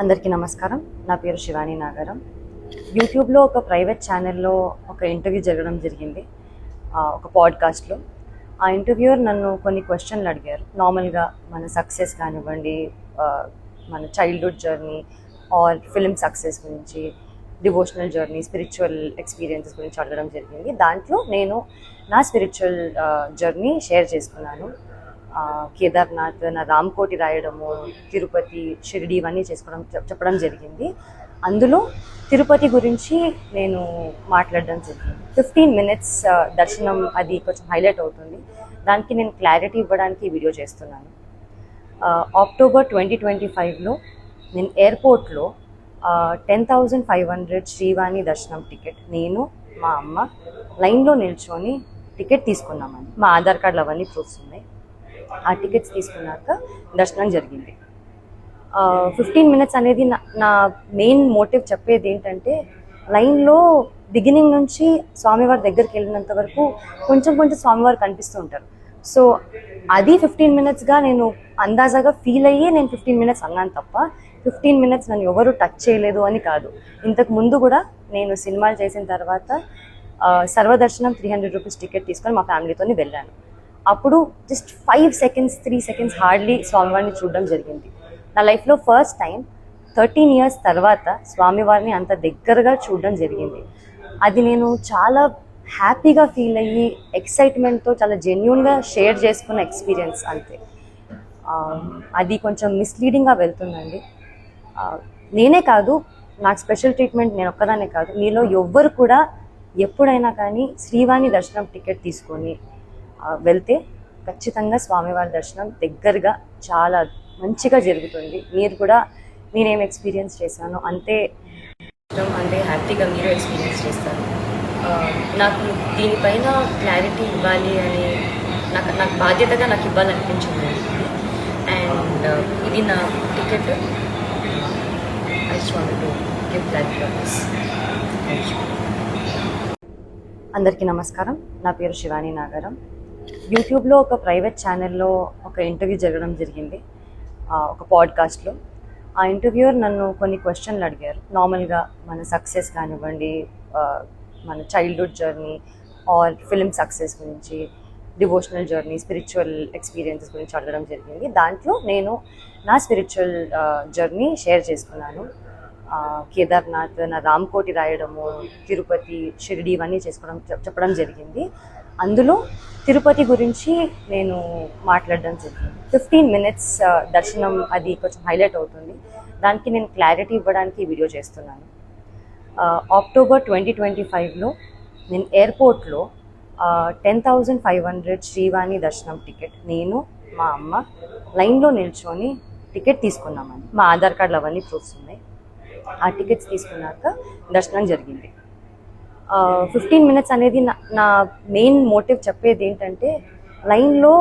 అందరికీ నమస్కారం. నా పేరు శివాని నాగారం. యూట్యూబ్లో ఒక ప్రైవేట్ ఛానల్లో ఒక ఇంటర్వ్యూ జరగడం జరిగింది, ఒక పాడ్కాస్ట్లో. ఆ ఇంటర్వ్యూయర్ నన్ను కొన్ని క్వశ్చన్లు అడిగారు. నార్మల్గా మన సక్సెస్ కానివ్వండి, మన childhood journey or film success గురించి, డివోషనల్ జర్నీ, స్పిరిచువల్ ఎక్స్పీరియన్సెస్ గురించి అడగడం జరిగింది. దాంట్లో నేను నా స్పిరిచువల్ జర్నీ షేర్ చేసుకున్నాను. కేదార్నాథ్, నా రామ్కోటి రాయడము, తిరుపతి, షిరిడి ఇవన్నీ చెప్పడం జరిగింది. అందులో తిరుపతి గురించి నేను మాట్లాడడం జరిగింది. 15 minutes దర్శనం అది కొంచెం హైలైట్ అవుతుంది. దానికి నేను క్లారిటీ ఇవ్వడానికి వీడియో చేస్తున్నాను. అక్టోబర్ 2025లో నేను ఎయిర్పోర్ట్లో 10,500 శ్రీవాణి దర్శనం టికెట్ నేను మా అమ్మ లైన్లో నిల్చొని టికెట్ తీసుకున్నామని. మా ఆధార్ కార్డులు అవన్నీ ప్రూఫ్స్ ఉన్నాయి. ఆ టికెట్స్ తీసుకున్నాక దర్శనం జరిగింది. 15 minutes అనేది నా మెయిన్ మోటివ్ చెప్పేది ఏంటంటే, లైన్లో బిగినింగ్ నుంచి స్వామివారి దగ్గరికి వెళ్ళినంత వరకు కొంచెం స్వామివారు కనిపిస్తూ ఉంటారు. సో అది 15 minutesగా నేను అందాజాగా ఫీల్ అయ్యి నేను 15 minutes అన్నాను తప్ప 15 minutes నన్ను ఎవరు టచ్ చేయలేదు అని కాదు. ఇంతకు ముందు కూడా నేను సినిమాలు చేసిన తర్వాత సర్వదర్శనం 300 rupees టికెట్ తీసుకొని మా ఫ్యామిలీతో వెళ్ళాను. అప్పుడు జస్ట్ 5 seconds 3 seconds హార్డ్లీ స్వామివారిని చూడడం జరిగింది. నా లైఫ్లో ఫస్ట్ టైం 13 years తర్వాత స్వామివారిని అంత దగ్గరగా చూడడం జరిగింది. అది నేను చాలా హ్యాపీగా ఫీల్ అయ్యి ఎక్సైట్మెంట్తో చాలా జెన్యూన్గా షేర్ చేసుకున్న ఎక్స్పీరియన్స్ అంతే. అది కొంచెం మిస్లీడింగ్గా వెళ్తుందండి. నేనే కాదు, నాకు స్పెషల్ ట్రీట్మెంట్ నేను ఒక్కదానే కాదు, మీలో ఎవ్వరు కూడా ఎప్పుడైనా కానీ శ్రీవాణి దర్శనం టికెట్ తీసుకొని వెళ్తే ఖచ్చితంగా స్వామివారి దర్శనం దగ్గరగా చాలా మంచిగా జరుగుతుంది. మీరు కూడా నేనేం ఎక్స్పీరియన్స్ చేశాను అంతే హ్యాపీగా మీరు ఎక్స్పీరియన్స్ చేస్తారు. నాకు దీనిపైన క్లారిటీ ఇవ్వాలి అని నాకు బాధ్యతగా నాకు ఇవ్వాలనిపించింది. అండ్ ఇది నా ticket. I just want to give clarity on this. Thank you. అందరికీ నమస్కారం. నా పేరు శివాని నాగారం. యూట్యూబ్లో ఒక ప్రైవేట్ ఛానల్లో ఒక ఇంటర్వ్యూ జరగడం జరిగింది, ఒక పాడ్కాస్ట్లో. ఆ ఇంటర్వ్యూయర్ నన్ను కొన్ని క్వశ్చన్లు అడిగారు. నార్మల్గా మన సక్సెస్ కానివ్వండి, మన childhood journey or film success గురించి, డివోషనల్ జర్నీ, స్పిరిచువల్ ఎక్స్పీరియన్సెస్ గురించి అడగడం జరిగింది. దాంట్లో నేను నా స్పిరిచువల్ జర్నీ షేర్ చేసుకున్నాను. కేదార్నాథ్, నా రామ్కోటి రాయడము, తిరుపతి, షిరిడి ఇవన్నీ చెప్పడం జరిగింది. అందులో తిరుపతి గురించి నేను మాట్లాడడం జరిగింది. 15 minutes దర్శనం అది కొంచెం హైలైట్ అవుతుంది. దానికి నేను క్లారిటీ ఇవ్వడానికి వీడియో చేస్తున్నాను. అక్టోబర్ 2025లో నేను ఎయిర్పోర్ట్లో 10,500 శ్రీవాణి దర్శనం టికెట్ నేను మా అమ్మ లైన్లో నిల్చొని టికెట్ తీసుకున్నామని. మా ఆధార్ కార్డులు అవన్నీ ప్రూఫ్స్ ఉన్నాయి. ఆ టికెట్స్ తీసుకున్నాక దర్శనం జరిగింది. 15 minutes అనేది నా మెయిన్ మోటివ్ చెప్పేది ఏంటంటే, లైన్లో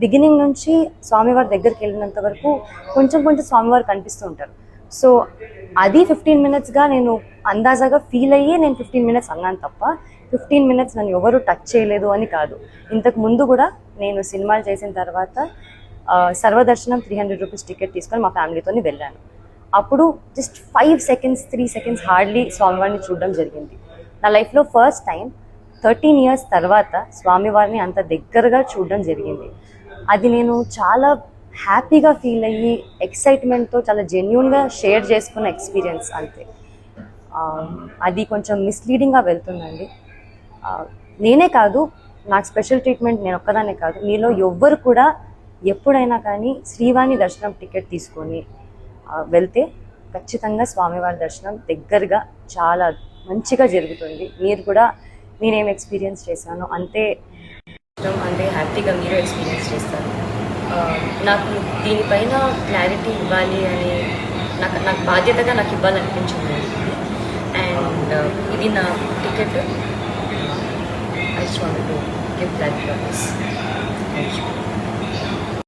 బిగినింగ్ నుంచి స్వామివారి దగ్గరికి వెళ్ళినంత వరకు కొంచెం స్వామివారు కనిపిస్తూ ఉంటారు. సో అది 15 minutesగా నేను అందాజాగా ఫీల్ అయ్యి నేను 15 minutes అన్నాను తప్ప 15 minutes నన్ను ఎవరు టచ్ చేయలేదు అని కాదు. ఇంతకు ముందు కూడా నేను సినిమాలు చేసిన తర్వాత సర్వదర్శనం 300 rupees టికెట్ తీసుకొని మా ఫ్యామిలీతో వెళ్ళాను. అప్పుడు జస్ట్ 5 seconds 3 seconds హార్డ్లీ స్వామివారిని చూడడం జరిగింది. నా లైఫ్లో ఫస్ట్ టైం 13 years తర్వాత స్వామివారిని అంత దగ్గరగా చూడడం జరిగింది. అది నేను చాలా హ్యాపీగా ఫీల్ అయ్యి ఎక్సైట్మెంట్తో చాలా జెన్యూన్గా షేర్ చేసుకున్న ఎక్స్పీరియన్స్ అంతే. అది కొంచెం మిస్లీడింగ్గా వెళ్తుందండి. నేనే కాదు, నాకు స్పెషల్ ట్రీట్మెంట్ నేను ఒక్కదానే కాదు, మీలో ఎవ్వరు కూడా ఎప్పుడైనా కానీ శ్రీవాణి దర్శనం టికెట్ తీసుకొని వెళ్తే ఖచ్చితంగా స్వామివారి దర్శనం దగ్గరగా చాలా మంచిగా జరుగుతుంది. మీరు కూడా నేనేం ఎక్స్పీరియన్స్ చేశాను అంతే హ్యాపీగా మీరు ఎక్స్పీరియన్స్ చేస్తారు. నాకు దీనిపైన క్లారిటీ ఇవ్వాలి అని నాకు బాధ్యతగా నాకు ఇవ్వాలనిపించింది. అండ్ ఇది నా ticket. I just want to give clarity on this. Thank you.